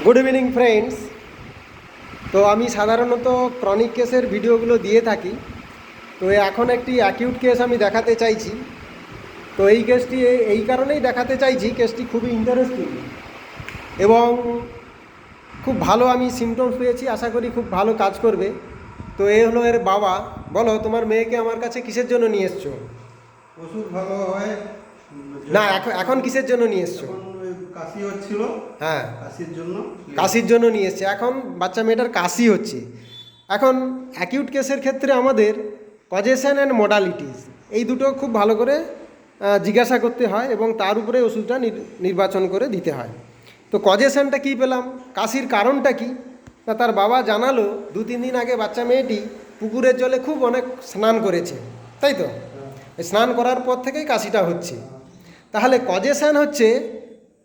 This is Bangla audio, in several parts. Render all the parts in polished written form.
Good evening friends. তো আমি সাধারণত ক্রনিক কেসের ভিডিওগুলো দিয়ে থাকি। তো এখন একটি অ্যাকিউট কেস আমি দেখাতে চাইছি। তো এই কেসটি এই কারণেই দেখাতে চাইছি, কেসটি খুবই ইন্টারেস্টিং এবং খুব ভালো আমি সিমটমস পেয়েছি, আশা করি খুব ভালো কাজ করবে। তো এই হলো এর বাবা। বলো, তোমার মেয়েকে আমার কাছে কিসের জন্য নিয়ে এসছো? ওষুধ ভালো হয় না, এখন কিসের জন্য নিয়ে এসছো? কাশি হচ্ছিল। হ্যাঁ, কাশির জন্য নিয়ে এসছে। এখন বাচ্চা মেয়েটার কাশি হচ্ছে। এখন অ্যাকিউট কেসের ক্ষেত্রে আমাদের কজেশন অ্যান্ড মডালিটিস এই দুটো খুব ভালো করে জিজ্ঞাসা করতে হয় এবং তার উপরে ওষুধটা নির্বাচন করে দিতে হয়। তো কজেশনটা কী পেলাম, কাশির কারণটা কী? না, তার বাবা জানালো 2-3 দিন আগে বাচ্চা মেয়েটি পুকুরের জলে খুব অনেক স্নান করেছে, তাই তো? স্নান করার পর থেকেই কাশিটা হচ্ছে। তাহলে কজেশন হচ্ছে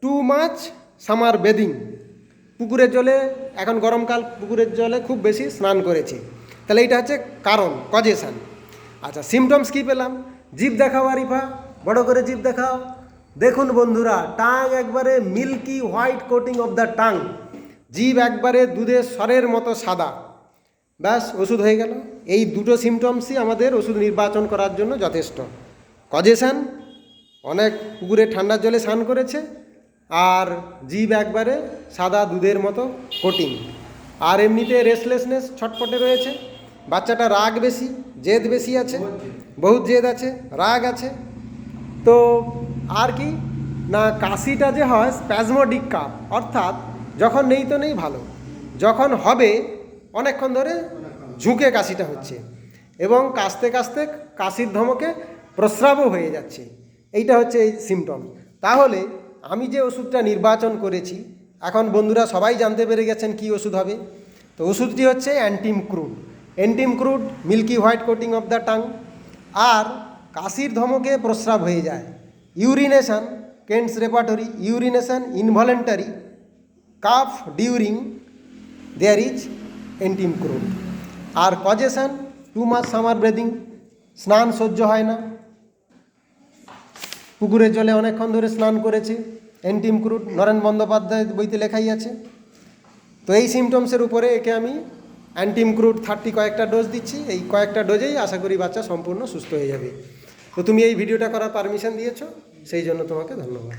টু মাচ সামার বেদিং। পুকুরের জলে, এখন গরমকাল, পুকুরের জলে খুব বেশি স্নান করেছে, তাহলে এইটা হচ্ছে কারণ, কজেশন। আচ্ছা, সিমটমস কী পেলাম? জিভ দেখাও আরিফা, বড় করে জিভ দেখাও। দেখুন বন্ধুরা, টাং একবারে milky white coating of the tongue, জিভ একবারে দুধের স্বরের মতো সাদা। ব্যাস, ওষুধ হয়ে গেল। এই দুটো সিমটমসই আমাদের ওষুধ নির্বাচন করার জন্য যথেষ্ট। কজেশন, অনেক পুকুরে ঠান্ডার জলে স্নান করেছে, আর জিভ একবারে সাদা দুধের মতো কোটিং, আর এমনিতে রেস্টলেসনেস, ছটপটে রয়েছে। বাচ্চাটা রাগ বেশি, জেদ বেশি আছে, বহুত জেদ আছে, রাগ আছে। তো আর কি না, কাশিটা যে হয় স্প্যাজমোডিক কাফ, অর্থাৎ যখন নেই তো নেই ভালো, যখন হবে অনেকক্ষণ ধরে ঝুঁকে কাশিটা হচ্ছে এবং কাশতে কাশতে কাশির ধমকে প্রস্রাবও হয়ে যাচ্ছে। এইটা হচ্ছে এই সিমটম। তাহলে আমি যে ওষুধটা নির্বাচন করেছি, এখন বন্ধুরা সবাই জানতে পেরে গেছেন কী ওষুধ হবে। তো ওষুধটি হচ্ছে antim crud. Antim crud milky white coating of the tongue, আর কাশির ধমকে প্রস্রাব হয়ে যায়। Urination, Kent's repertory, urination involuntary, cough during there is antim crud. আর causation, to mass summer breathing, স্নান সহ্য হয় না, পুকুরের জলে অনেকক্ষণ ধরে স্নান করেছে, অ্যান্টিমক্রুড, নরেন বন্দ্যোপাধ্যায়ের বইতে লেখাই আছে। তো এই সিমটমসের উপরে একে আমি অ্যান্টিমক্রুড 30 কয়েকটা ডোজ দিচ্ছি। এই কয়েকটা ডোজেই আশা করি বাচ্চা সম্পূর্ণ সুস্থ হয়ে যাবে। তো তুমি এই ভিডিওটা করার পারমিশন দিয়েছো, সেই জন্য তোমাকে ধন্যবাদ।